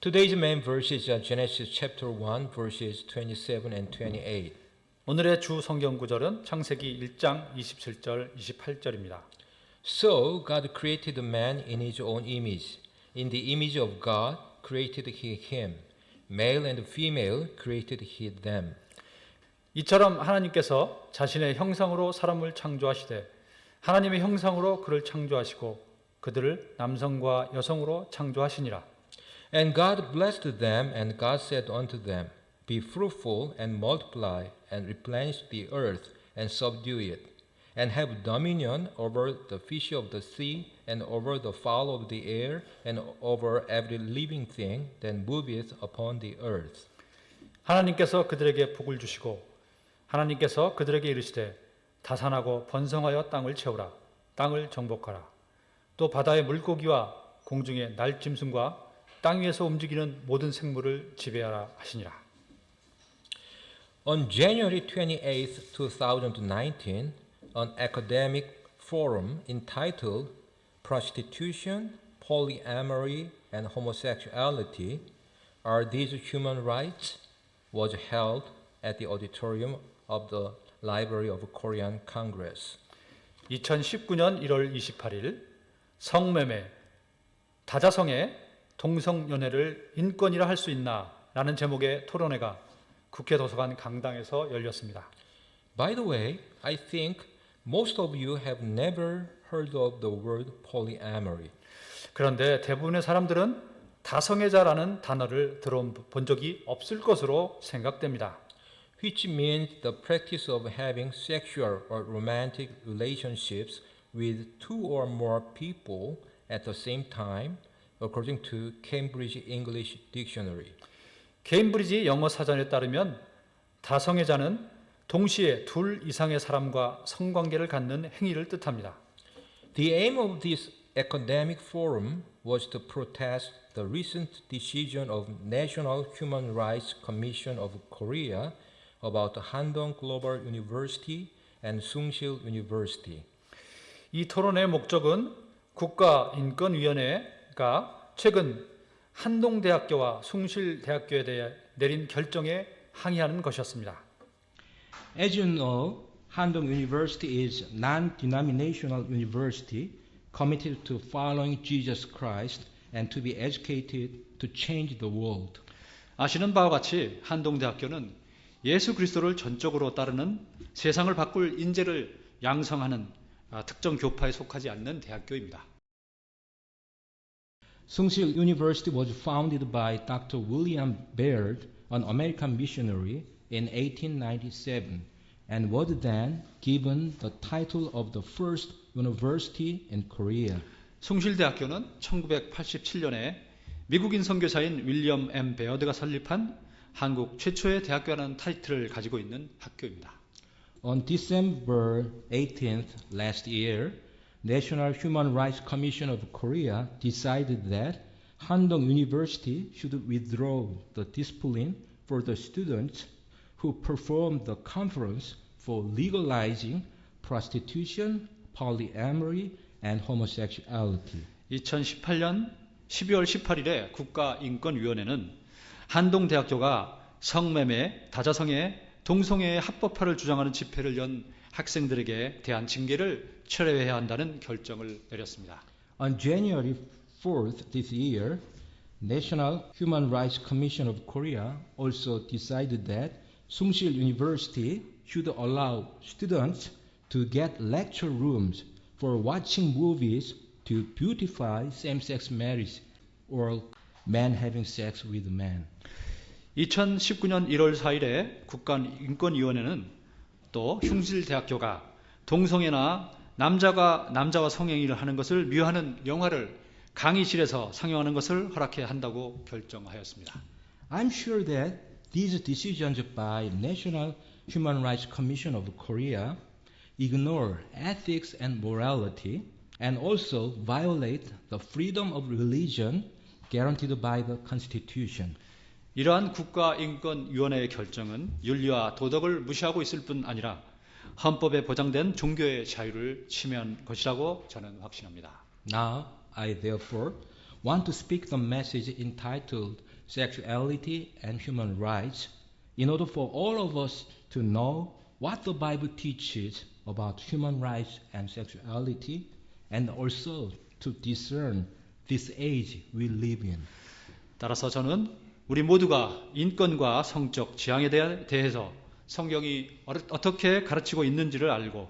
Today's main verses are Genesis chapter 1 verses 27 and 28. 오늘의 주 성경 구절은 창세기 1장 27절, 28절입니다. So God created man in his own image. In the image of God created he him. Male and female created he them. 이처럼 하나님께서 자신의 형상으로 사람을 창조하시되 하나님의 형상으로 그를 창조하시고 그들을 남성과 여성으로 창조하시니라. And God blessed them, and God said unto them, Be fruitful and multiply, and replenish the earth, and subdue it, and have dominion over the fish of the sea, and over the fowl of the air, and over every living thing that moveth upon the earth. 하나님께서 그들에게 복을 주시고 하나님께서 그들에게 이르시되 다산하고 번성하여 땅을 채우라. 땅을 정복하라. 또 바다의 물고기와 공중의 날짐승과 땅 위에서 움직이는 모든 생물을 지배하라 하시니라. On January 28, 2019, an academic forum entitled Prostitution, Polyamory, and Homosexuality, Are These Human Rights? Was held at the auditorium of the Library of Korean Congress. 2019년 1월 28일 성매매, 다자성애, 동성연애를 인권이라 할 수 있나? 라는 제목의 토론회가 국회 도서관 강당에서 열렸습니다. By the way, I think most of you have never heard of the word polyamory. 그런데 대부분의 사람들은 다성애자라는 단어를 들어본 적이 없을 것으로 생각됩니다. Which means the practice of having sexual or romantic relationships with two or more people at the same time, according to Cambridge English Dictionary. 케임브리지 영어 사전에 따르면 다성애자는 동시에 둘 이상의 사람과 성관계를 갖는 행위를 뜻합니다. The aim of this academic forum was to protest the recent decision of National Human Rights Commission of Korea about Handong Global University and Sungsil University. 이 토론의 목적은 국가인권위원회가 최근 한동대학교와 숭실대학교에 대해 내린 결정에 항의하는 것이었습니다. As you know, Handong University is a non-denominational university committed to following Jesus Christ and to be educated to change the world. 아시는 바와 같이 한동대학교는 예수 그리스도를 전적으로 따르는 세상을 바꿀 인재를 양성하는 특정 교파에 속하지 않는 대학교입니다. Sungsil University was founded by Dr. William Baird, an American missionary, in 1897 and was then given the title of the first university in Korea. 숭실대학교는 1987년에 미국인 선교사인 윌리엄 M. 베어드가 설립한 한국 최초의 대학교라는 타이틀을 가지고 있는 학교입니다. On December 18th last year, National Human Rights Commission of Korea decided that Handong University should withdraw the discipline for the students who performed the conference for legalizing prostitution, polyamory, and homosexuality. 2018년 12월 18일에 국가인권위원회는 한동대학교가 성매매, 다자성애, 동성애의 합법화를 주장하는 집회를 연 학생들에게 대한 징계를 철회해야 한다는 결정을 내렸습니다. On January 4th this year, National Human Rights Commission of Korea also decided that Sungsil University should allow students to get lecture rooms for watching movies to beautify same-sex marriage or men having sex with men. 2019년 1월 4일에 국가인권위원회는 또 흉실대학교가 동성애나 남자와 성행위를 하는 것을 미화하는 영화를 강의실에서 상영하는 것을 허락해야 한다고 결정하였습니다. I'm sure that these decisions by National Human Rights Commission of Korea ignore ethics and morality and also violate the freedom of religion guaranteed by the Constitution. 이러한 국가인권위원회의 결정은 윤리와 도덕을 무시하고 있을 뿐 아니라 헌법에 보장된 종교의 자유를 침해한 것이라고 저는 확신합니다. Now, I therefore want to speak the message entitled sexuality, and human rights in order for all of us to know what the Bible teaches about human rights and sexuality, and also to discern this age we live in. 따라서 저는 우리 모두가 인권과 성적 지향에 대해서 성경이 어떻게 가르치고 있는지를 알고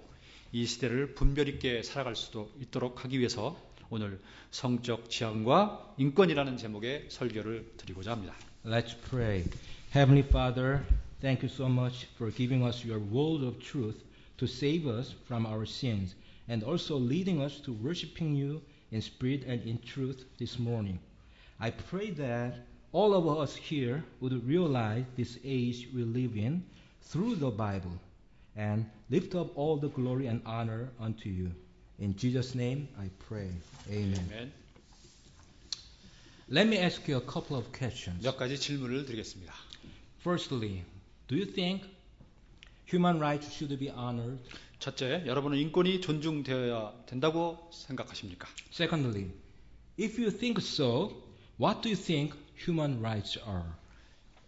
이 시대를 분별 있게 살아갈 수도 있도록 하기 위해서 오늘 성적 지향과 인권이라는 제목의 설교를 드리고자 합니다. Let's pray. Heavenly Father, thank you so much for giving us your word of truth to save us from our sins and also leading us to worshiping you in spirit and in truth this morning. I pray that all of us here would realize this age we live in through the Bible and lift up all the glory and honor unto you. In Jesus' name I pray. Amen. 아멘. Let me ask you a couple of questions. 몇 가지 질문을 드리겠습니다. Firstly, do you think human rights should be honored? 첫째, 여러분은 인권이 존중되어야 된다고 생각하십니까? Secondly, if you think so, what do you think human rights are?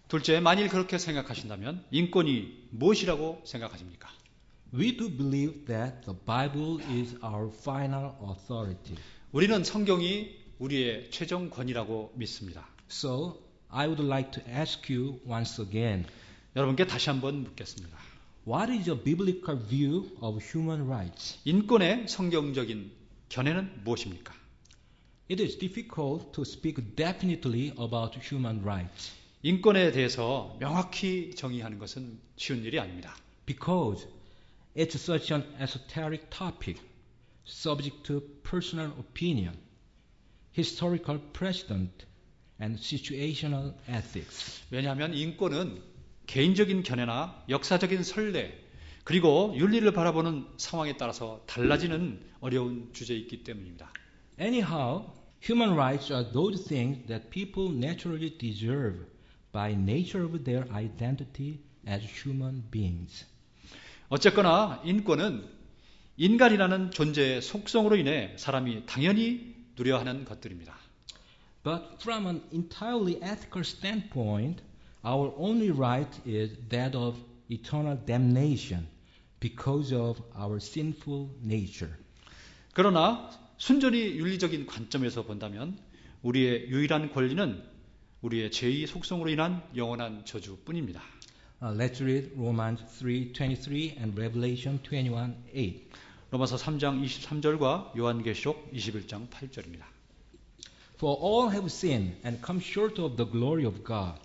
둘째, 만일 그렇게 생각하신다면 인권이 무엇이라고 생각하십니까? We do believe that the Bible is our final authority. 우리는 성경이 우리의 최종 권위라고 믿습니다. So, I would like to ask you once again, 여러분께 다시 한번 묻겠습니다. what is your biblical view of human rights? 인권의 성경적인 견해는 무엇입니까? It is difficult to speak definitely about human rights 인권에 대해서 명확히 정의하는 것은 쉬운 일이 아닙니다. because it's such an esoteric topic, subject to personal opinion, historical precedent, and situational ethics. 왜냐하면 인권은 개인적인 견해나 역사적인 선례 그리고 윤리를 바라보는 상황에 따라서 달라지는 어려운 주제이기 때문입니다. Anyhow, human rights are those things that people naturally deserve by nature of their identity as human beings. 어쨌거나 인권은 인간이라는 존재의 속성으로 인해 사람이 당연히 누려하는 것들입니다. But from an entirely ethical standpoint, our only right is that of eternal damnation because of our sinful nature. 그러나 순전히 윤리적인 관점에서 본다면 우리의 유일한 권리는 우리의 죄의 속성으로 인한 영원한 저주뿐입니다. Let's read Romans 3:23 and Revelation 21:8. 로마서 3장 23절과 요한계시록 21장 8절입니다. For all have sinned and come short of the glory of God.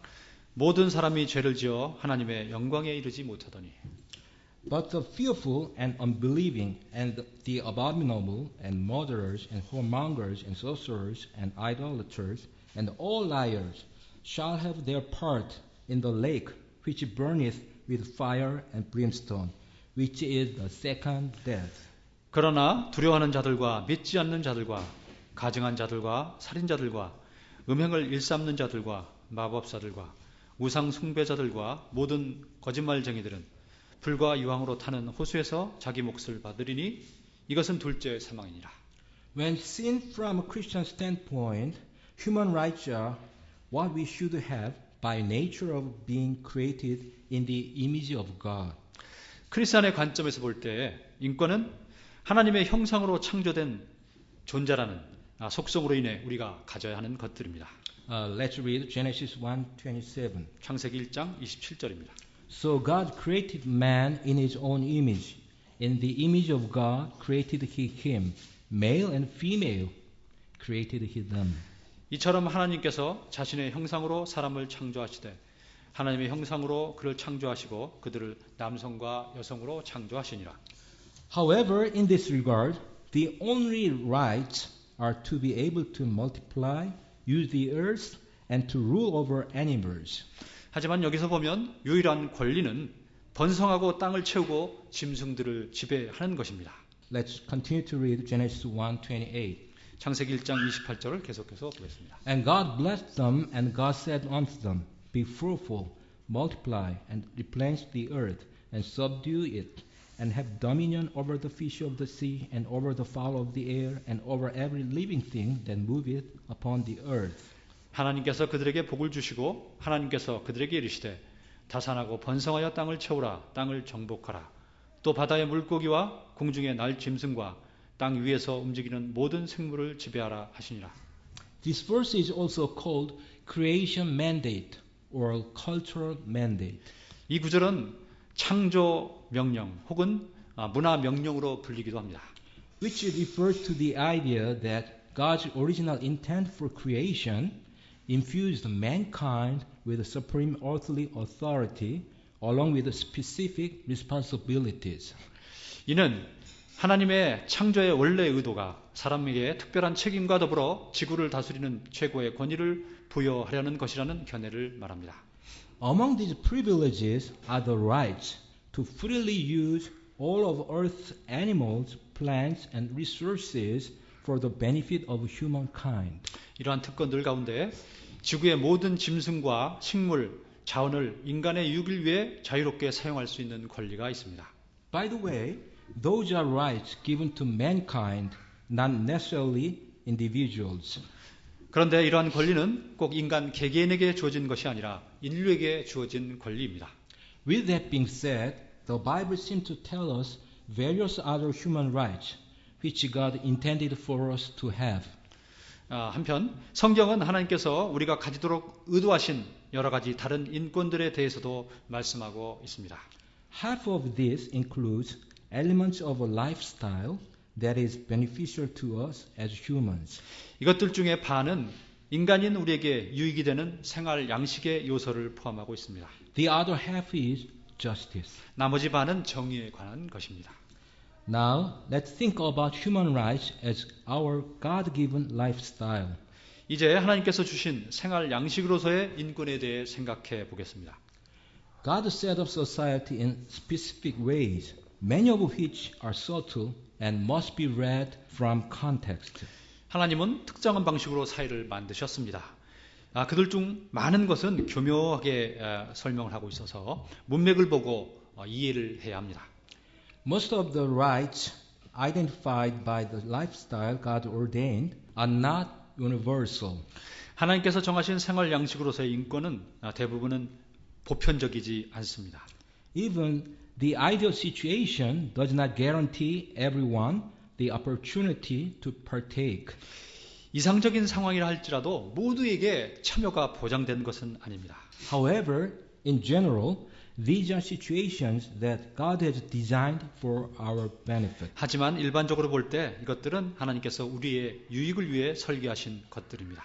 모든 사람이 죄를 지어 하나님의 영광에 이르지 못하더니 But the fearful and unbelieving and the abominable and murderers and whoremongers and sorcerers and idolaters and all liars shall have their part in the lake which burneth with fire and brimstone, which is the second death. 그러나 두려워하는 자들과 믿지 않는 자들과 가증한 자들과 살인자들과 음행을 일삼는 자들과 마법사들과 우상 숭배자들과 모든 거짓말쟁이들은 불과 유황으로 타는 호수에서 자기 몫을 받으리니 이것은 둘째 사망이니라. When seen from a Christian standpoint, human rights are what we should have by nature of being created in the image of God. 크리스찬의 관점에서 볼 때 인권은 하나님의 형상으로 창조된 존재라는 속성으로 인해 우리가 가져야 하는 것들입니다. Let's read Genesis 1:27. 창세기 1장 27절입니다. So God created man in his own image. In the image of God created he him. Male and female created he them. 이처럼 하나님께서 자신의 형상으로 사람을 창조하시되 하나님의 형상으로 그를 창조하시고 그들을 남성과 여성으로 창조하시니라. However, in this regard, the only rights are to be able to multiply, use the earth, and to rule over animals. 하지만 여기서 보면 유일한 권리는 번성하고 땅을 채우고 짐승들을 지배하는 것입니다. Let's continue to read Genesis 1:28. 창세기 1장 28절을 계속해서 보겠습니다. And God blessed them, and God said unto them, Be fruitful, multiply, and replenish the earth, and subdue it, and have dominion over the fish of the sea, and over the fowl of the air, and over every living thing that moveth upon the earth. 하나님께서 그들에게 복을 주시고 하나님께서 그들에게 이르시되 다산하고 번성하여 땅을 채우라. 땅을 정복하라. 또 바다의 물고기와 공중의 날 짐승과 땅 위에서 움직이는 모든 생물을 지배하라 하시니라. This verse is also called creation mandate or cultural mandate. 이 구절은 창조 명령 혹은 문화 명령으로 불리기도 합니다. Which refers to the idea that God's original intent for creation infused mankind with supreme earthly authority along with specific responsibilities. 이는 하나님의 창조의 원래 의도가 사람에게 특별한 책임과 더불어 지구를 다스리는 최고의 권위를 부여하려는 것이라는 견해를 말합니다. Among these privileges are the rights to freely use all of Earth's animals, plants, and resources for the benefit of humankind. 이러한 특권들 가운데 지구의 모든 짐승과 식물, 자원을 인간의 유익을 위해 자유롭게 사용할 수 있는 권리가 있습니다. By the way, those are rights given to mankind, not necessarily individuals. 그런데 이러한 권리는 꼭 인간 개개인에게 주어진 것이 아니라 인류에게 주어진 권리입니다. With that being said, the Bible seems to tell us various other human rights which God intended for us to have. 한편 성경은 하나님께서 우리가 가지도록 의도하신 여러 가지 다른 인권들에 대해서도 말씀하고 있습니다. Half of this includes elements of a lifestyle that is beneficial to us as humans. 이것들 중에 반은 인간인 우리에게 유익이 되는 생활 양식의 요소를 포함하고 있습니다. The other half is justice. 나머지 반은 정의에 관한 것입니다. Now, let's think about human rights as our God-given lifestyle. 이제 하나님께서 주신 생활 양식으로서의 인권에 대해 생각해 보겠습니다. God set up society in specific ways, many of which are subtle and must be read from context. 하나님은 특정한 방식으로 사회를 만드셨습니다. 그들 중 많은 것은 교묘하게 설명을 하고 있어서 문맥을 보고 이해를 해야 합니다. Most of the rights identified by the lifestyle God ordained are not universal. 하나님께서 정하신 생활 양식으로서의 인권은 대부분은 보편적이지 않습니다. Even the ideal situation does not guarantee everyone the opportunity to partake. 이상적인 상황이라 할지라도 모두에게 참여가 보장된 것은 아닙니다. However, in general, these are situations that God has designed for our benefit. 하지만 일반적으로 볼 때 이것들은 하나님께서 우리의 유익을 위해 설계하신 것들입니다.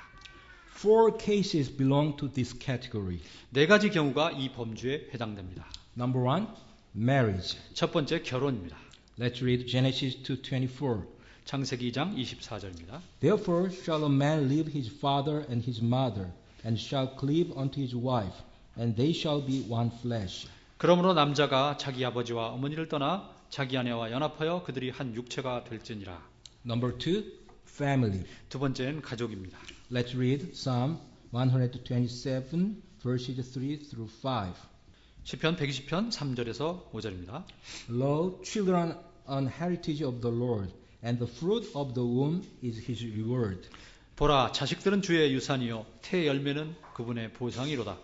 Four cases belong to this category. 네 가지 경우가 이 범주에 해당됩니다. Number one, marriage. 첫 번째 결혼입니다. Let's read Genesis 2:24. 창세기 2장 24절입니다. Therefore shall a man leave his father and his mother, and shall cleave unto his wife, and they shall be one flesh. 그러므로 남자가 자기 아버지와 어머니를 떠나 자기 아내와 연합하여 그들이 한 육체가 될지니라. Number two, family. 두 번째는 가족입니다. Let's read Psalm 127 verses 3 through 5. 시편 120편 3절에서 5절입니다. Lo, children an heritage of the Lord, and the fruit of the womb is his reward. 보라, 자식들은 주의 유산이요 태 열매는 그분의 보상이로다.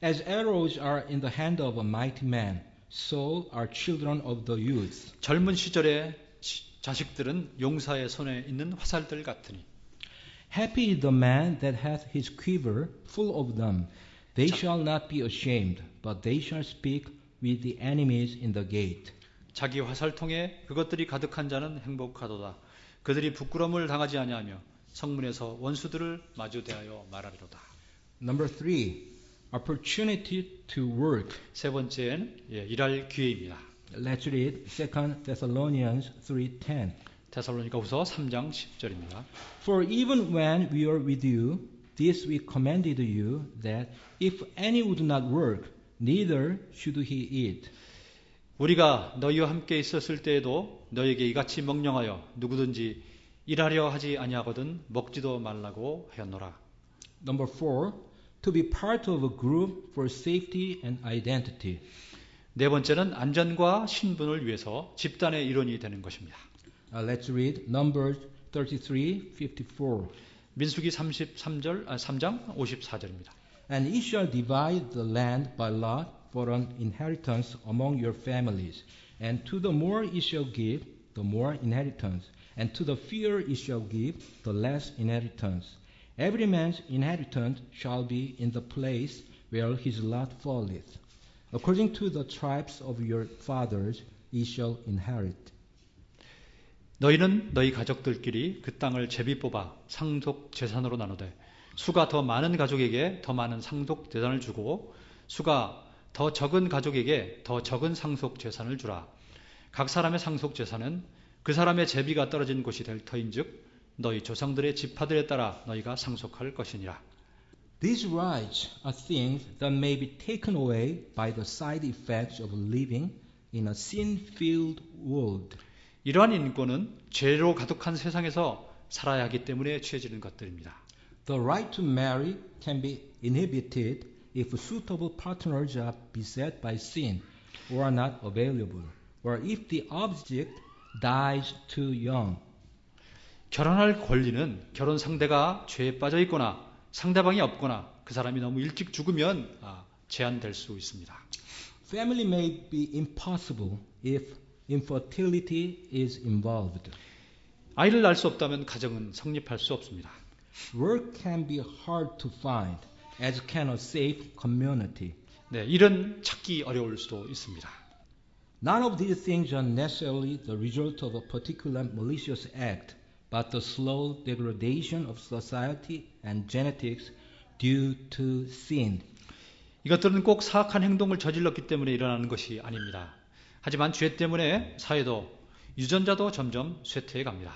As arrows are in the hand of a mighty man, so are children of the youth. 젊은 시절의 자식들은 용사의 손에 있는 화살들 같으니. Happy is the man that hath his quiver full of them. They shall not be ashamed, but they shall speak with the enemies in the gate. 자기 화살통에 그것들이 가득한 자는 행복하도다. 그들이 부끄러움을 당하지 아니하며 성문에서 원수들을 마주 대하여 말하리로다. Number three, opportunity to work. 세 번째는 일할 기회입니다. Let's read 2 Thessalonians 3:10. 데살로니가후서 3장 10절입니다. For even when we were with you, this we commanded you, that if any would not work, neither should he eat. 우리가 너희와 함께 있었을 때에도 너희에게 이같이 명령하여 누구든지 일하려 하지 아니하거든 먹지도 말라고 하였노라. Number four, to be part of a group for safety and identity. 네 번째는 안전과 신분을 위해서 집단의 일원이 되는 것입니다. Let's read Numbers 33:54. 민수기 3장 54절입니다. And ye shall divide the land by lot for an inheritance among your families. And to the more ye shall give, the more inheritance. And to the fewer ye shall give, the less inheritance. Every man's inheritance shall be in the place where his lot falleth. According to the tribes of your fathers ye shall inherit. 너희는 너희 가족들끼리 그 땅을 제비 뽑아 상속 재산으로 나누되 수가 더 많은 가족에게 더 많은 상속 재산을 주고 수가 더 적은 가족에게 더 적은 상속 재산을 주라. 각 사람의 상속 재산은 그 사람의 제비가 떨어진 곳이 될 터인즉 너희 조상들의 지파들에 따라 너희가 상속할 것이니라. These rights are things that may be taken away by the side effects of living in a sin-filled world. 이러한 인권은 죄로 가득한 세상에서 살아야 하기 때문에 취해지는 것들입니다. The right to marry can be inhibited if suitable partners are beset by sin or are not available, or if the object dies too young. 결혼할 권리는 결혼 상대가 죄에 빠져 있거나 상대방이 없거나 그 사람이 너무 일찍 죽으면 제한될 수 있습니다. Family may be impossible if infertility is involved. 아이를 낳을 수 없다면 가정은 성립할 수 없습니다. Work can be hard to find, as can a safe community. 네, 일은 찾기 어려울 수도 있습니다. None of these things are necessarily the result of a particular malicious act, but the slow degradation of society and genetics due to sin. 이것들은 꼭 사악한 행동을 저질렀기 때문에 일어나는 것이 아닙니다. 하지만 죄 때문에 사회도 유전자도 점점 쇠퇴해 갑니다.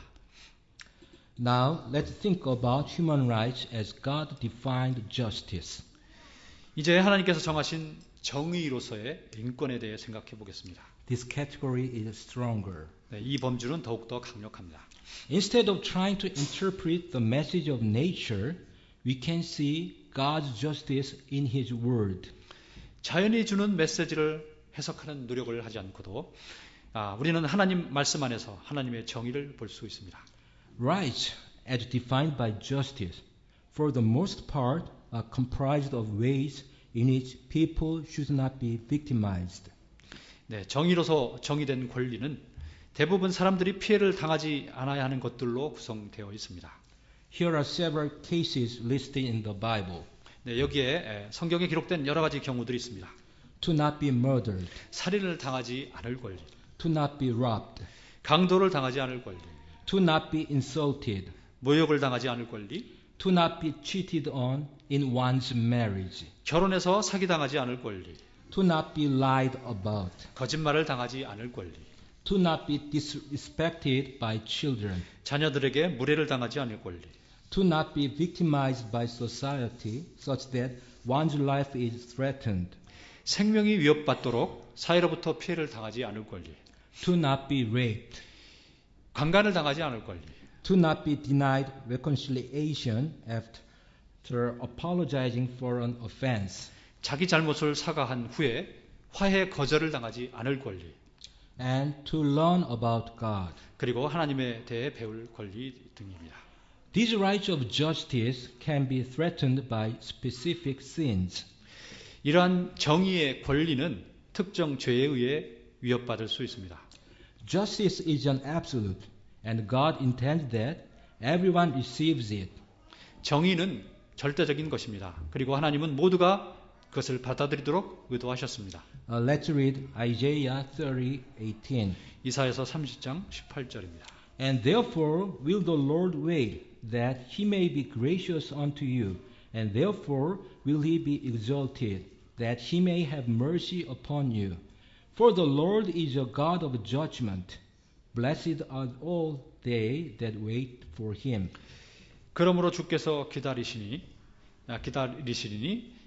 Now let's think about human rights as God defined justice. 이제 하나님께서 정하신 정의로서의 인권에 대해 생각해 보겠습니다. This category is stronger. 네, 이 범주는 더욱더 강력합니다. Instead of trying to interpret the message of nature, we can see God's justice in His Word. 자연이 주는 메시지를 해석하는 노력을 하지 않고도 우리는 하나님 말씀 안에서 하나님의 정의를 볼 수 있습니다. Rights, as defined by justice, for the most part are comprised of ways in which people should not be victimized. 네, 정의로서 정의된 권리는 대부분 사람들이 피해를 당하지 않아야 하는 것들로 구성되어 있습니다. Here are several cases listed in the Bible. 네, 여기에 성경에 기록된 여러 가지 경우들이 있습니다. To not be murdered, 살인을 당하지 않을 권리, to not be robbed, 강도를 당하지 않을 권리, to not be insulted, 모욕을 당하지 않을 권리, to not be cheated on in one's marriage, 결혼해서 사기당하지 않을 권리, to not be lied about, 거짓말을 당하지 않을 권리, to not be disrespected by children, 자녀들에게 무례를 당하지 않을 권리, to not be victimized by society such that one's life is threatened, 생명이 위협받도록 사회로부터 피해를 당하지 않을 권리, to not be raped, 강간을 당하지 않을 권리, to not be denied reconciliation after apologizing for an offense, 자기 잘못을 사과한 후에 화해 거절을 당하지 않을 권리, and to learn about God. 그리고 하나님에 대해 배울 권리 등입니다. These rights of justice can be threatened by specific sins. 이러한 정의의 권리는 특정 죄에 의해 위협받을 수 있습니다. Justice is an absolute, and God intends that everyone receives it. 정의는 절대적인 것입니다. 그리고 하나님은 모두가 그것을 받아들이도록 의도하셨습니다. Let's read Isaiah 30:18. 이사야서 30장 18절입니다. And therefore will the Lord wait, that he may be gracious unto you, and therefore will he be exalted, that he may have mercy upon you. For the Lord is a God of judgment. Blessed are all they that wait for him. 그러므로 주께서 기다리시니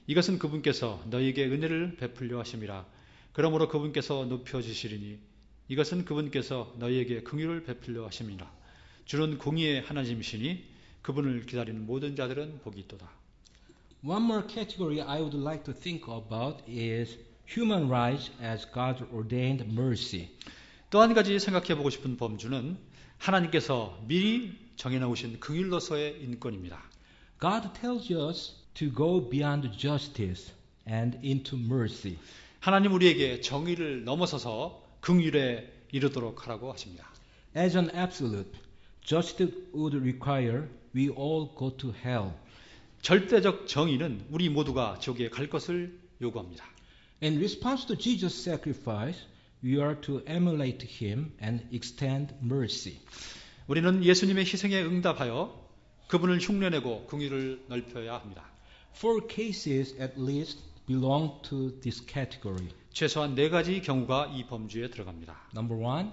이것은 그분께서 너희에게 은혜를 베풀려 하심이라. 그러므로 그분께서 높여지시리니 이것은 그분께서 너희에게 긍휼을 베풀려 하심이라. 주는 공의의 하나님이시니 그분을 기다리는 모든 자들은 복이 있도다. One more category I would like to think about is human rights as God's ordained mercy. 또 한 가지 생각해 보고 싶은 범주는 하나님께서 미리 정해놓으신 긍휼로서의 인권입니다. God tells us to go beyond justice and into mercy. 하나님 우리에게 정의를 넘어서서 긍휼에 이르도록 하라고 하십니다. As an absolute, justice would require we all go to hell. 절대적 정의는 우리 모두가 지옥에 갈 것을 요구합니다. In response to Jesus' sacrifice, we are to emulate him and extend mercy. 우리는 예수님의 희생에 응답하여 그분을 흉내내고 긍휼을 넓혀야 합니다. Four cases at least belong to this category. 최소한 4가지 경우가 이 범주에 들어갑니다. Number one,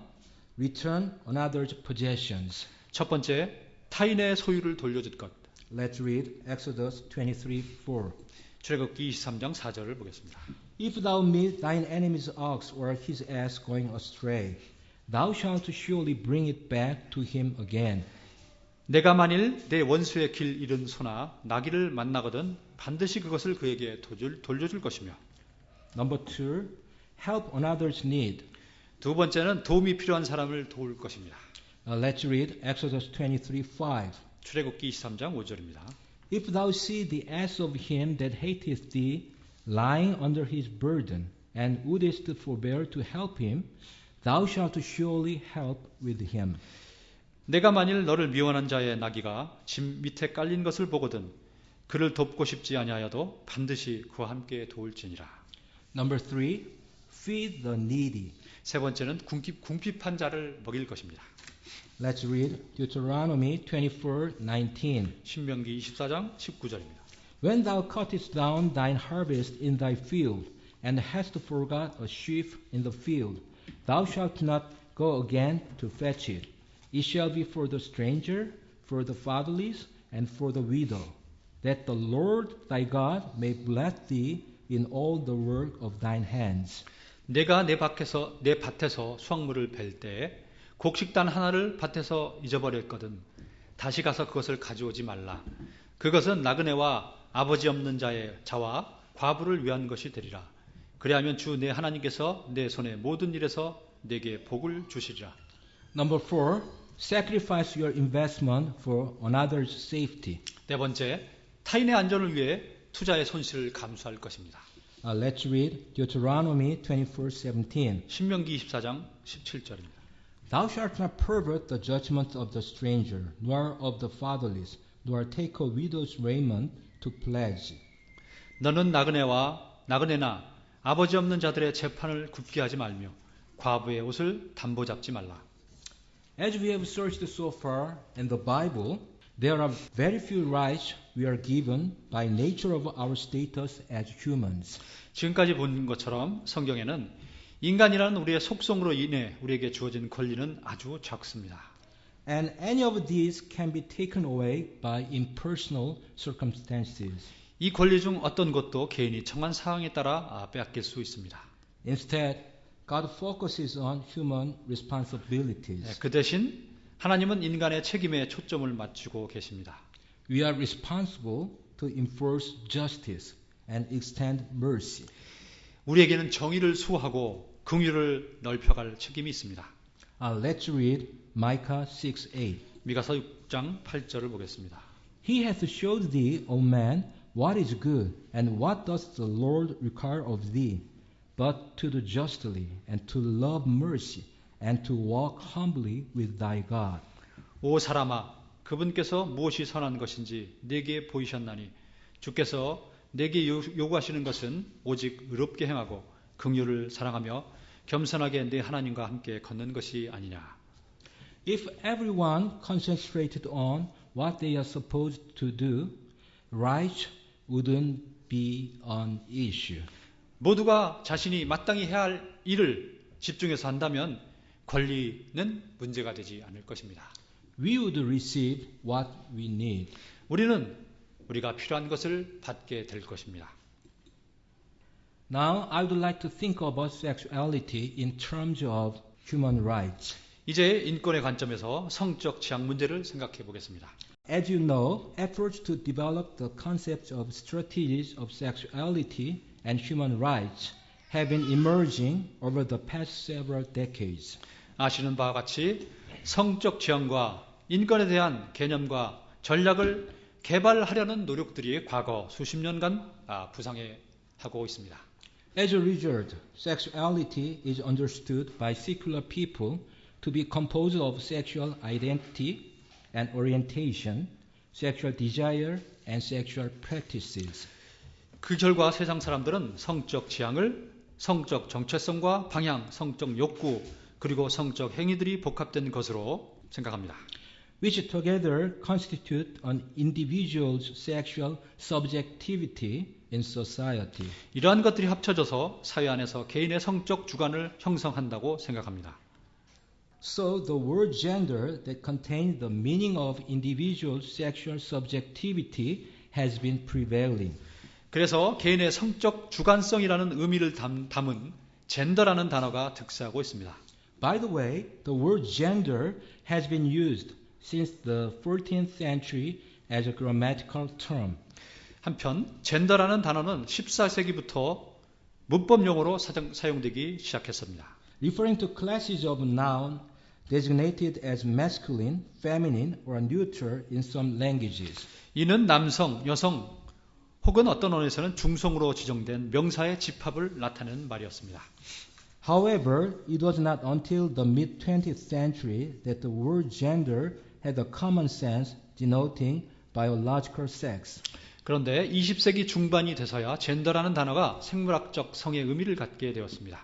return another's possessions. 첫 번째, 타인의 소유를 돌려줄 것. Let's read Exodus 23:4. 출애굽기 23장 4절을 보겠습니다. If thou meet thine enemy's ox or his ass going astray, thou shalt surely bring it back to him again. 내가 만일 내 원수의 길 잃은 소나 나귀를 만나거든 반드시 그것을 그에게 돌려줄 것이며. Number two, help another's need. 두 번째는 도움이 필요한 사람을 도울 것입니다. Let's read Exodus 23:5. 출애굽기 23장 5절입니다. If thou see the ass of him that hateth thee lying under his burden, and wouldest forbear to help him, thou shalt surely help with him. 내가 만일 너를 미워하는 자의 나귀가 짐 밑에 깔린 것을 보거든 그를 돕고 싶지 아니하여도 반드시 그와 함께 도울지니라. Number three, feed the needy. 세 번째는 궁핍한 자를 먹일 것입니다. Let's read Deuteronomy 24:19. 신명기 24장 19절입니다. When thou cuttest down thine harvest in thy field, and hast forgot a sheaf in the field, thou shalt not go again to fetch it. It shall be for the stranger, for the fatherless, and for the widow, that the Lord thy God may bless thee in all the work of thine hands. 내가 내 밭에서 수확물을 벨 때에 곡식단 하나를 밭에서 잊어버렸거든 다시 가서 그것을 가져오지 말라. 그것은 나그네와 아버지 없는 자와 과부를 위한 것이 되리라. 그리하면 주 내 하나님께서 내 손의 모든 일에서 내게 복을 주시리라. Number four, sacrifice your investment for another's safety. 네 번째, 타인의 안전을 위해 투자의 손실을 감수할 것입니다. Let's read Deuteronomy 24:17. 신명기 24장 17절입니다. Thou shalt not pervert the judgment of the stranger, nor of the fatherless, nor take a widow's raiment to pledge. 너는 나그네나 아버지 없는 자들의 재판을 굽게 하지 말며 과부의 옷을 담보 잡지 말라. As we have searched so far in the Bible, there are very few rights we are given by nature of our status as humans. 지금까지 본 것처럼 성경에는 인간이라는 우리의 속성으로 인해 우리에게 주어진 권리는 아주 적습니다. And any of these can be taken away by impersonal circumstances. 이 권리 중 어떤 것도 개인이 처한 상황에 따라 빼앗길 수 있습니다. Instead, God focuses on human responsibilities. 그 대신 하나님은 인간의 책임에 초점을 맞추고 계십니다. We are responsible to enforce justice and extend mercy. 우리에게는 정의를 수호하고 긍휼을 넓혀갈 책임이 있습니다. Let's read Micah 6:8. 미가서 6장 8절을 보겠습니다. He hath showed thee, O man, what is good, and what doth the Lord require of thee, but to do justly, and to love mercy, and to walk humbly with thy God. 오 사람아, 그분께서 무엇이 선한 것인지 내게 보이셨나니 주께서 내게 요구하시는 것은 오직 의롭게 행하고 긍휼을 사랑하며 겸손하게 내 하나님과 함께 걷는 것이 아니냐. If everyone concentrated on what they are supposed to do, right wouldn't be an issue. 모두가 자신이 마땅히 해야 할 일을 집중해서 한다면 권리는 문제가 되지 않을 것입니다. We would receive what we need. 우리는 우리가 필요한 것을 받게 될 것입니다. Now, I would like to think about sexuality in terms of human rights. 이제 인권의 관점에서 성적 취향 문제를 생각해 보겠습니다. As you know, efforts to develop the concepts of strategies of sexuality and human rights have been emerging over the past several decades. 아시는 바와 같이 성적 취향과 인권에 대한 개념과 전략을 개발하려는 노력들이 과거 수십 년간 부상해 하고 있습니다. As a result, sexuality is understood by secular people to be composed of sexual identity and orientation, sexual desire, and sexual practices. 그 결과 세상 사람들은 성적 지향을 성적 정체성과 방향, 성적 욕구, 그리고 성적 행위들이 복합된 것으로 생각합니다. Which together constitute an individual's sexual subjectivity in society. 이러한 것들이 합쳐져서 사회 안에서 개인의 성적 주관을 형성한다고 생각합니다. So the word gender that contains the meaning of individual sexual subjectivity has been prevailing. 그래서 개인의 성적 주관성이라는 의미를 담은 젠더라는 단어가 득세하고 있습니다. By the way, the word gender has been used since the 14th century as a grammatical term. 한편 젠더라는 단어는 14세기부터 문법 용어로 사용되기 시작했습니다. Referring to classes of noun designated as masculine, feminine, or neutral in some languages. 이는 남성, 여성 혹은 어떤 언어에서는 중성으로 지정된 명사의 집합을 나타내는 말이었습니다. However, it was not until the mid-20th century that the word gender had a common sense denoting biological sex. 그런데 20세기 중반이 돼서야 젠더라는 단어가 생물학적 성의 의미를 갖게 되었습니다.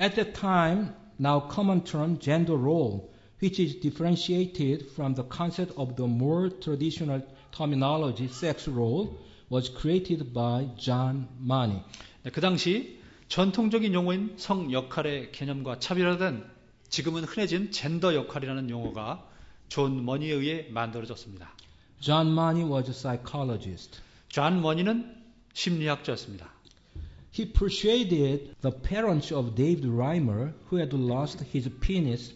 At that time, now common term gender role, which is differentiated from the concept of the more traditional terminology sex role, was created by John Money. 그 당시 전통적인 용어인 성 역할의 개념과 차별화된 지금은 흔해진 젠더 역할이라는 용어가 존 머니에 의해 만들어졌습니다. John Money was a psychologist. 존 머니는 심리학자였습니다. He persuaded the parents of David Reimer, who had lost his penis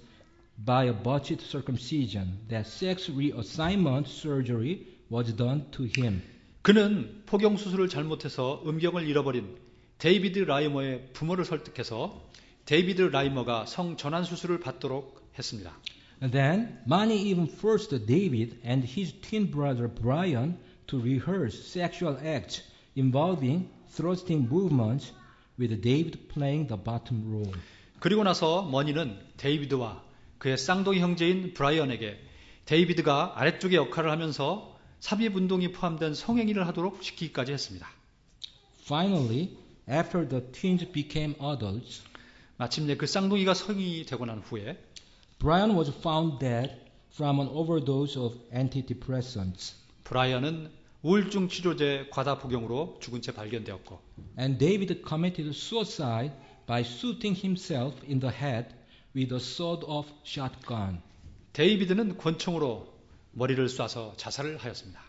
by a botched circumcision, that sex reassignment surgery was done to him. 그는 포경 수술을 잘못해서 음경을 잃어버린 데이비드 라이머의 부모를 설득해서 데이비드 라이머가 성 전환 수술을 받도록 했습니다. And then Money even forced David and his twin brother Brian to rehearse sexual acts involving thrusting movements, with David playing the bottom role. 그리고 나서 머니는 데이비드와 그의 쌍둥이 형제인 브라이언에게 데이비드가 아래쪽의 역할을 하면서 삽입 운동이 포함된 성행위를 하도록 시키기까지 했습니다. Finally, after the twins became adults, 마침내 그 쌍둥이가 성인이 되고 난 후에 Brian was found dead from an overdose of antidepressants. 브라이언은 우울증 치료제 과다 복용으로 죽은 채 발견되었고, And David committed suicide by shooting himself in the head with a sawed-off shotgun. 데이비드는 권총으로 머리를 쏴서 자살을 하였습니다.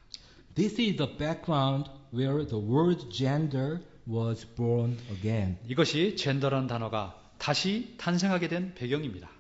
This is the background where the word gender was born again. 이것이 젠더라는 단어가 다시 탄생하게 된 배경입니다.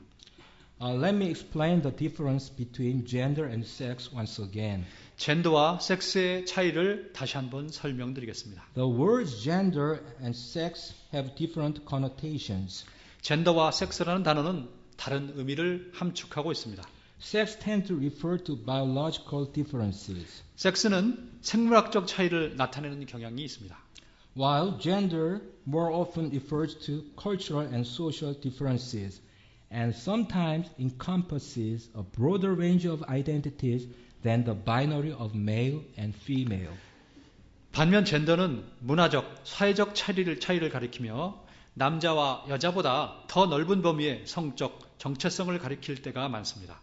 Let me explain the difference between gender and sex once again. 젠더와 섹스의 차이를 다시 한번 설명드리겠습니다. The words gender and sex have different connotations. 젠더와 섹스라는 단어는 다른 의미를 함축하고 있습니다. Sex tends to refer to biological differences, 섹스는 생물학적 차이를 나타내는 경향이 있습니다. while gender more often refers to cultural and social differences, and sometimes encompasses a broader range of identities than the binary of male and female. 반면 젠더는 문화적, 사회적 차이를 가리키며 남자와 여자보다 더 넓은 범위의 성적 정체성을 가리킬 때가 많습니다.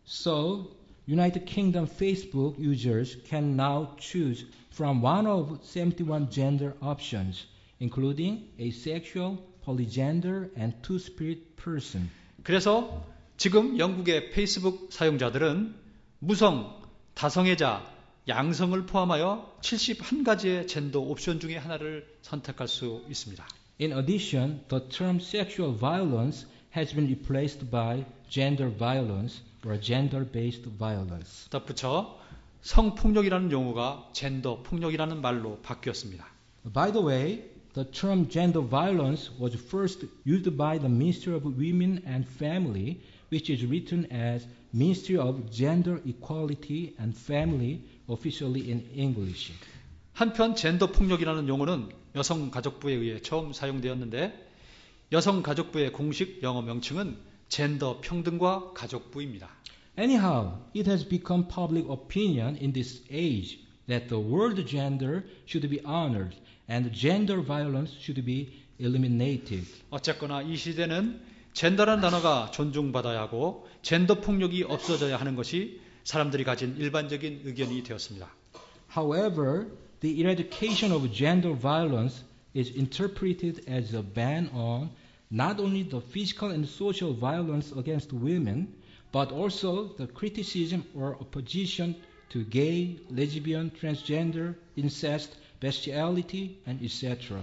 So, United Kingdom Facebook users can now choose from one of 71 gender options, including asexual, polygender, and two-spirit person. 그래서 지금 영국의 페이스북 사용자들은 무성, 다성애자, 양성을 포함하여 71가지의 젠더 옵션 중에 하나를 선택할 수 있습니다. In addition, the term sexual violence has been replaced by gender violence or gender-based violence. 덧붙여 성폭력이라는 용어가 젠더 폭력이라는 말로 바뀌었습니다. By the way, the term gender violence was first used by the Ministry of Women and Family which is written as Ministry of Gender Equality and Family officially in English. 한편 젠더 폭력이라는 용어는 여성가족부에 의해 처음 사용되었는데 여성가족부의 공식 영어 명칭은 젠더 평등과 가족부입니다. Anyhow, it has become public opinion in this age that the word gender should be honored and gender violence should be eliminated. 어쨌거나 이 시대는 젠더라는 단어가 존중받아야 하고 젠더 폭력이 없어져야 하는 것이 사람들이 가진 일반적인 의견이 되었습니다. However, the eradication of gender violence is interpreted as a ban on not only the physical and social violence against women, but also the criticism or opposition to gay, lesbian, transgender, incest, bestiality, and etc.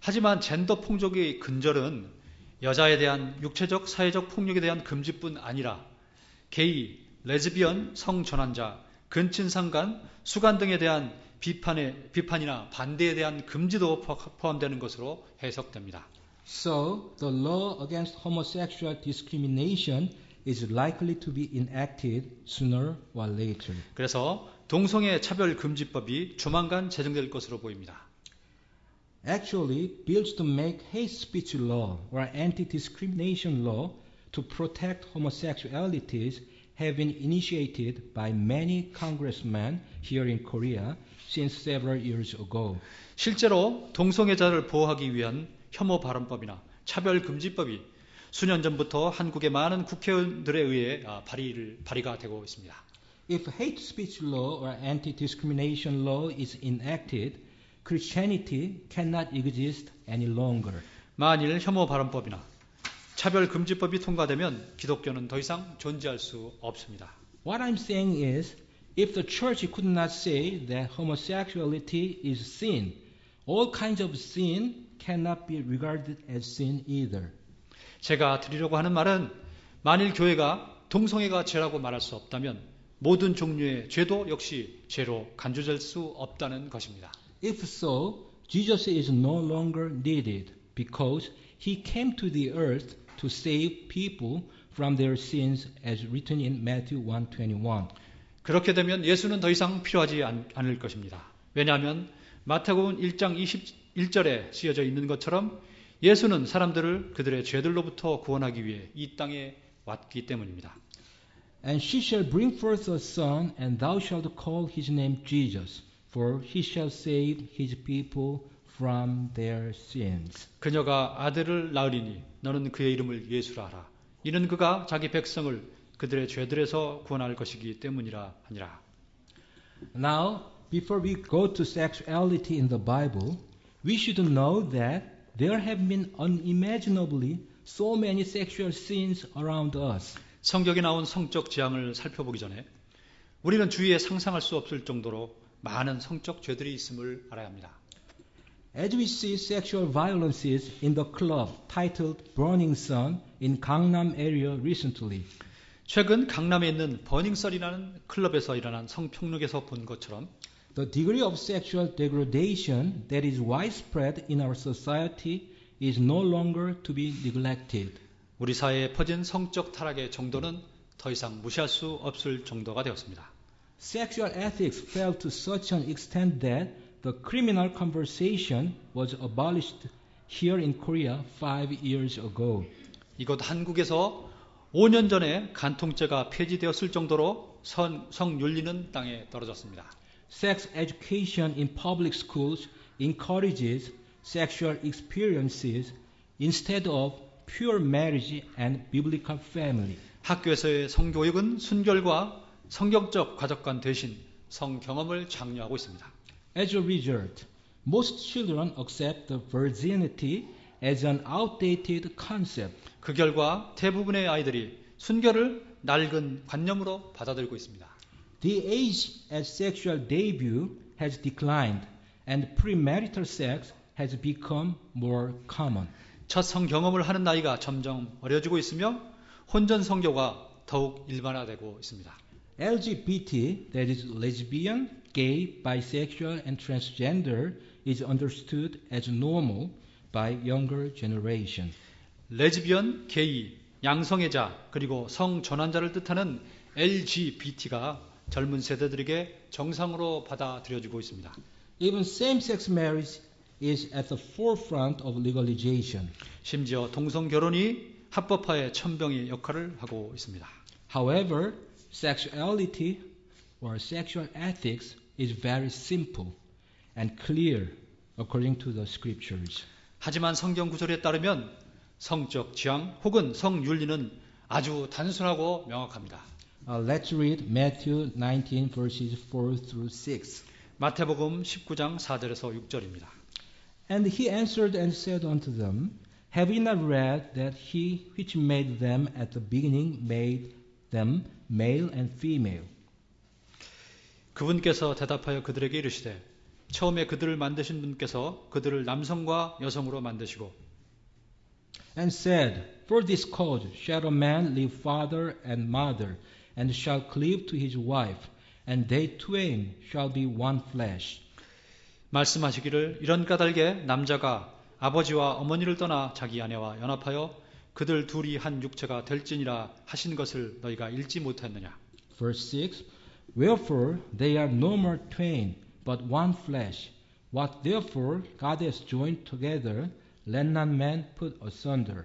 하지만 젠더 폭력의 근절은 여자에 대한 육체적, 사회적 폭력에 대한 금지뿐 아니라 게이, 레즈비언, 성전환자, 근친상간, 수간 등에 대한 비판이나 반대에 대한 금지도 포함되는 것으로 해석됩니다. So, the law against homosexual discrimination is likely to be enacted sooner or later. 그래서 동성애 차별 금지법이 조만간 제정될 것으로 보입니다. Actually, bills to make hate speech law or anti-discrimination law to protect homosexualities have been initiated by many congressmen here in Korea since several years ago. 실제로 동성애자를 보호하기 위한 혐오 발언법이나 차별 금지법이 수년 전부터 한국의 많은 국회의원들에 의해 발의가 되고 있습니다. If hate speech law or anti-discrimination law is enacted, Christianity cannot exist any longer. 만일 혐오 발언법이나 차별 금지법이 통과되면 기독교는 더 이상 존재할 수 없습니다. What I'm saying is, if the church could not say that homosexuality is sin, all kinds of sin cannot be regarded as sin either. 제가 드리려고 하는 말은 만일 교회가 동성애가 죄라고 말할 수 없다면 모든 종류의 죄도 역시 죄로 간주될 수 없다는 것입니다. If so, Jesus is no longer needed because he came to the earth to save people from their sins as written in Matthew 1:21. 그렇게 되면 예수는 더 이상 필요하지 않을 것입니다. 왜냐하면 마태복음 1장 21절에 쓰여져 있는 것처럼 예수는 사람들을 그들의 죄들로부터 구원하기 위해 이 땅에 왔기 때문입니다. And she shall bring forth a son, and thou shalt call his name Jesus, for he shall save his people from their sins. 그녀가 아들을 낳으리니 너는 그의 이름을 예수라 하라. 이는 그가 자기 백성을 그들의 죄들에서 구원할 것이기 때문이라 하니라. Now, before we go to sexuality in the Bible, we should know that there have been unimaginably so many sexual sins around us. 성경에 나온 성적 재앙을 살펴보기 전에 우리는 주위에 상상할 수 없을 정도로 많은 성적 죄들이 있음을 알아야 합니다. As we see sexual violences in the club titled Burning Sun in Gangnam area recently, 최근 강남에 있는 버닝썬이라는 클럽에서 일어난 성폭력에서 본 것처럼 the degree of sexual degradation that is widespread in our society is no longer to be neglected. 우리 사회에 퍼진 성적 타락의 정도는 더 이상 무시할 수 없을 정도가 되었습니다. Sexual ethics fell to such an extent that the criminal conversation was abolished here in Korea 5 years ago. 이곳 한국에서 5년 전에 간통죄가 폐지되었을 정도로 성윤리는 땅에 떨어졌습니다. Sex education in public schools encourages sexual experiences instead of pure marriage and biblical family. 학교에서의 성교육은 순결과 성경적 가족관 대신 성경험을 장려하고 있습니다. As a result, most children accept the virginity as an outdated concept. 그 결과 대부분의 아이들이 순결을 낡은 관념으로 받아들이고 있습니다. The age at sexual debut has declined and premarital sex has become more common. 첫 성경험을 하는 나이가 점점 어려지고 있으며 혼전 성교가 더욱 일반화되고 있습니다. LGBT, that is lesbian, gay, bisexual, and transgender, is understood as normal by younger generation. 레즈비언, 게이, 양성의 자 그리고 성전환자를 뜻하는 LGBT가 젊은 세대들에게 정상으로 받아들여지고 있습니다. Even same-sex marriage is at the forefront of legalization. 심지어 동성 결혼이 합법화의 천병의 역할을 하고 있습니다. However, sexuality or sexual ethics is very simple and clear according to the scriptures. 하지만 성경 구절에 따르면 성적 지향 혹은 성윤리는 아주 단순하고 명확합니다. Let's read Matthew 19 verses 4 through 6. 마태복음 19장 4절에서 6절입니다. And he answered and said unto them, Have ye not read that he which made them at the beginning made them male and female? 그분께서 대답하여 그들에게 이르시되 처음에 그들을 만드신 분께서 그들을 남성과 여성으로 만드시고 And said, For this cause shall a man leave father and mother, and shall cleave to his wife, and they twain shall be one flesh. 말씀하시기를 이런 까닭에 남자가 아버지와 어머니를 떠나 자기 아내와 연합하여 그들 둘이 한 육체가 될지니라 하신 것을 너희가 읽지 못했느냐. Verse 6, Wherefore they are no more twain, but one flesh. What therefore God has joined together, let not man put asunder.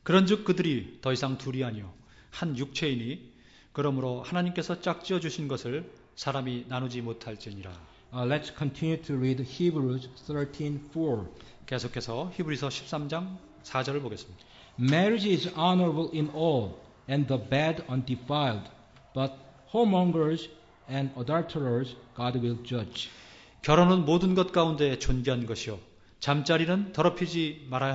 그런즉 그들이 더 이상 둘이 아니요 한 육체이니 그러므로 하나님께서 짝지어 주신 것을 사람이 나누지 못할지니라. Let's continue to read Hebrews 13:4. 계속해서 히브리서 13장 4절을 보겠습니다. Marriage is honorable in all, and the bed undefiled, but whoremongers and adulterers God will judge. 결혼은 모든 것 가운데 존귀한 것이요 잠자리는 더럽히지 말아야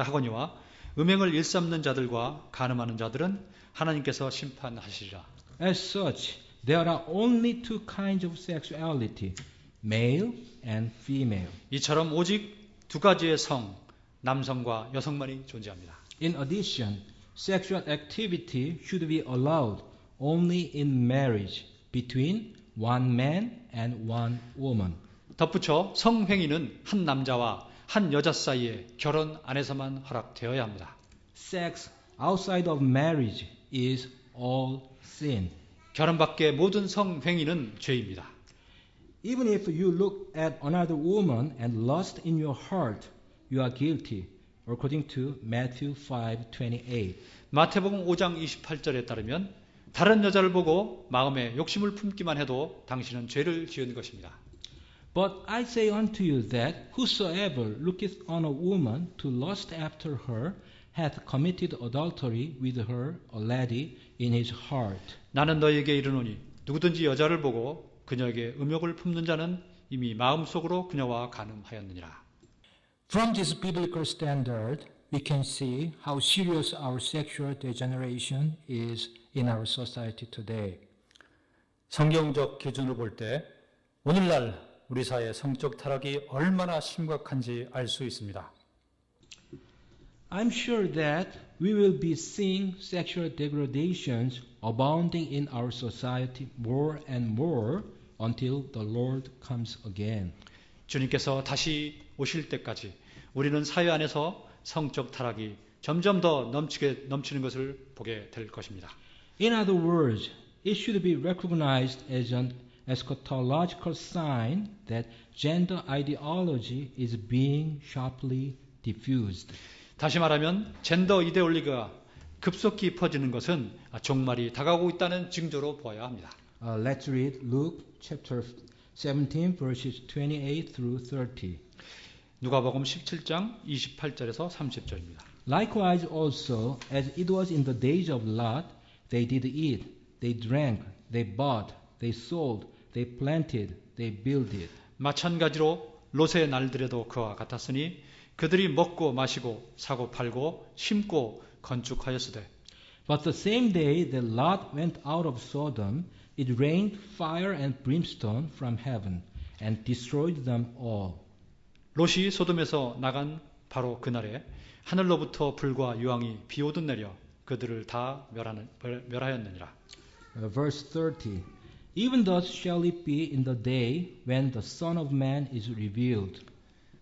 하거니와 음행을 일삼는 자들과 간음하는 자들은 하나님께서 심판하시리라. As such, there are only two kinds of sexuality, male and female. 이처럼 오직 두 가지의 성, 남성과 여성만이 존재합니다. In addition, sexual activity should be allowed only in marriage between one man and one woman. 덧붙여 성행위는 한 남자와 한 여자 사이에 결혼 안에서만 허락되어야 합니다. Sex outside of marriage is all sin. 결혼 밖의 모든 성행위는 죄입니다. Even if you look at another woman and lust in your heart, you are guilty, according to Matthew 5:28. 마태복음 5장 28절에 따르면 다른 여자를 보고 마음에 욕심을 품기만 해도 당신은 죄를 지은 것입니다. But I say unto you that whosoever looketh on a woman to lust after her hath committed adultery with her already in his heart. 나는 너희에게 이르노니 누구든지 여자를 보고 그녀에게 음욕을 품는 자는 이미 마음속으로 그녀와 간음하였느니라. From this biblical standard, we can see how serious our sexual degeneration is in our society today. 성경적 기준을 볼 때 오늘날 우리 사회의 성적 타락이 얼마나 심각한지 알 수 있습니다. I'm sure that we will be seeing sexual degradations abounding in our society more and more until the Lord comes again. 주님께서 다시 오실 때까지 우리는 사회 안에서 성적 타락이 점점 더 넘치는 것을 보게 될 것입니다. In other words, it should be recognized as an eschatological sign that gender ideology is being sharply diffused. 다시 말하면 젠더 이데올리가 급속히 퍼지는 것은 종말이 다가오고 있다는 징조로 보아야 합니다. Let's read Luke chapter 17 verses 28 through 30. 누가복음 17장 28절에서 30절입니다. Likewise also, as it was in the days of Lot, they did eat, they drank, they bought, they sold, they planted, they builded. 마찬가지로 롯의 날들에도 그와 같았으니 그들이 먹고 마시고 사고 팔고 심고 건축하였으되. But the same day that Lot went out of Sodom, it rained fire and brimstone from heaven and destroyed them all. 롯이 소돔에서 나간 바로 그날에 하늘로부터 불과 유황이 비오듯 내려 그들을 다 멸하였느니라. Verse 30. Even thus shall it be in the day when the Son of Man is revealed.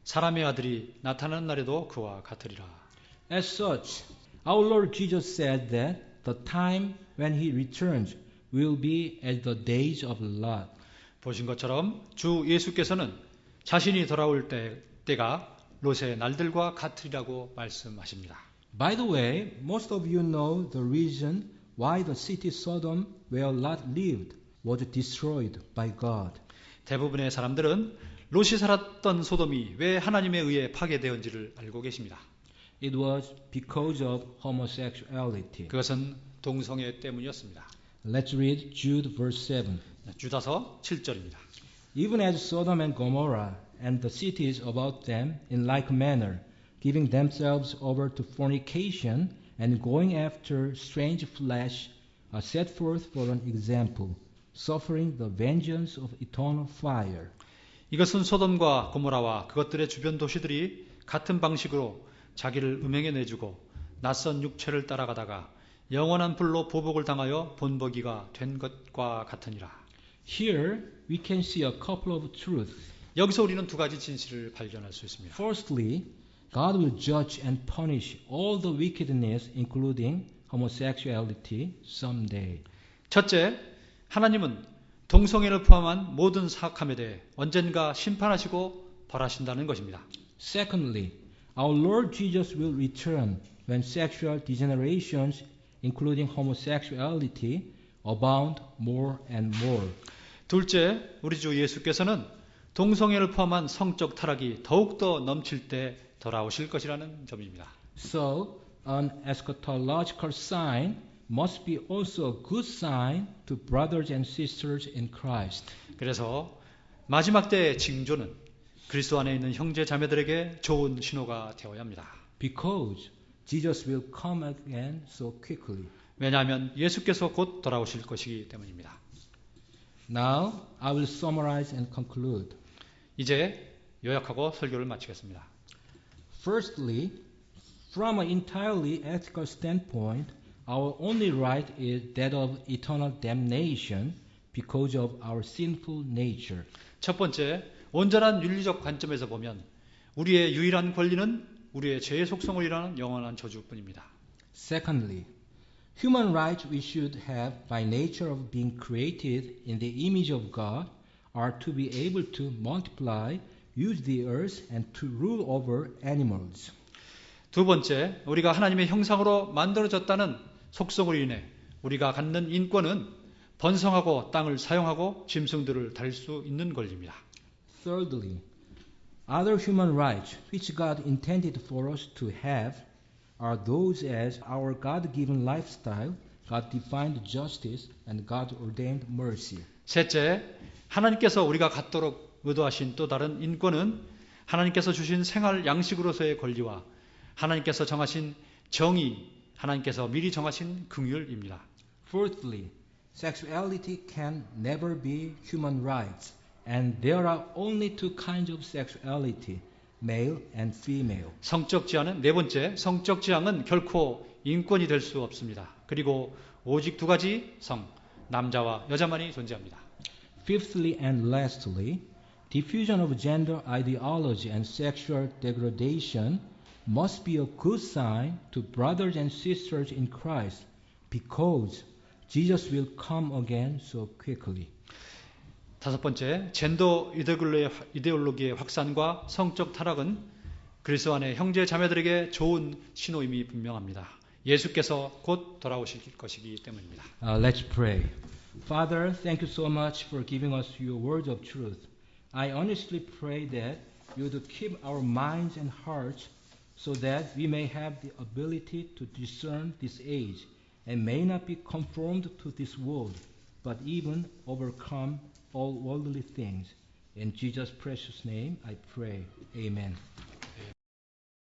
사람의 아들이 나타나는 날에도 그와 같으리라. As such, Our Lord Jesus said that the time when he returns will be as the days of Lot. 보신 것처럼 주 예수께서는 자신이 돌아올 때가 롯의 날들과 같으리라고 말씀하십니다. By the way, most of you know the reason why the city Sodom where Lot lived was destroyed by God. 대부분의 사람들은 롯이 살았던 소돔이 왜 하나님에 의해 파괴되었는지를 알고 계십니다. It was because of homosexuality. 그것은 동성애 때문이었습니다. Let's read Jude verse 7. 주다서 7절입니다. Even as Sodom and Gomorrah and the cities about them in like manner, giving themselves over to fornication and going after strange flesh, are set forth for an example, suffering the vengeance of eternal fire. 이것은 소돔과 고모라와 그것들의 주변 도시들이 같은 방식으로 자기를 음행에 내주고 낯선 육체를 따라가다가 영원한 불로 보복을 당하여 본보기가 된 것과 같으니라. Here we can see a couple of truths. 여기서 우리는 두 가지 진실을 발견할 수 있습니다. Firstly, God will judge and punish all the wickedness, including homosexuality, someday. 첫째, 하나님은 동성애를 포함한 모든 사악함에 대해 언젠가 심판하시고 벌하신다는 것입니다. Secondly, our Lord Jesus will return when sexual degenerations, including homosexuality, abound more and more. 둘째, 우리 주 예수께서는 동성애를 포함한 성적 타락이 더욱더 넘칠 때 돌아오실 것이라는 점입니다. So, an eschatological sign must be also a good sign to brothers and sisters in Christ. 그래서 마지막 때의 징조는 그리스도 안에 있는 형제 자매들에게 좋은 신호가 되어야 합니다. Because Jesus will come again so quickly. 왜냐하면 예수께서 곧 돌아오실 것이기 때문입니다. Now, I will summarize and conclude. 이제 요약하고 설교를 마치겠습니다. Firstly, from an entirely ethical standpoint, our only right is that of eternal damnation because of our sinful nature. 첫 번째, 온전한 윤리적 관점에서 보면 우리의 유일한 권리는 우리의 죄의 속성을 일하는 영원한 저주뿐입니다. Secondly, human rights we should have by nature of being created in the image of God are to be able to multiply, use the earth, and to rule over animals. 두 번째, 우리가 하나님의 형상으로 만들어졌다는 속성으로 인해 우리가 갖는 인권은 번성하고 땅을 사용하고 짐승들을 다릴 수 있는 권리입니다. Thirdly, other human rights which God intended for us to have are those as our God-given lifestyle, God-defined justice, and God-ordained mercy. 셋째, 하나님께서 우리가 갖도록 의도하신 또 다른 인권은 하나님께서 주신 생활 양식으로서의 권리와 하나님께서 정하신 정의, 하나님께서 미리 정하신 긍휼입니다. Fourthly, sexuality can never be human rights, and there are only two kinds of sexuality, male and female. 성적 지향은 네 번째, 성적 지향은 결코 인권이 될 수 없습니다. 그리고 오직 두 가지 성, 남자와 여자만이 존재합니다. Fifthly and lastly, diffusion of gender ideology and sexual degradation must be a good sign to brothers and sisters in Christ because Jesus will come again so quickly. 다섯 번째, 젠더 이데올로기의 확산과 성적 타락은 그리스도 안의 형제 자매들에게 좋은 신호임이 분명합니다. 예수께서 곧 돌아오실 것이기 때문입니다. Let's pray. Father, thank you so much for giving us your words of truth. I honestly pray that you would keep our minds and hearts so that we may have the ability to discern this age and may not be conformed to this world, but even overcome all worldly things. In Jesus' precious name I pray. Amen.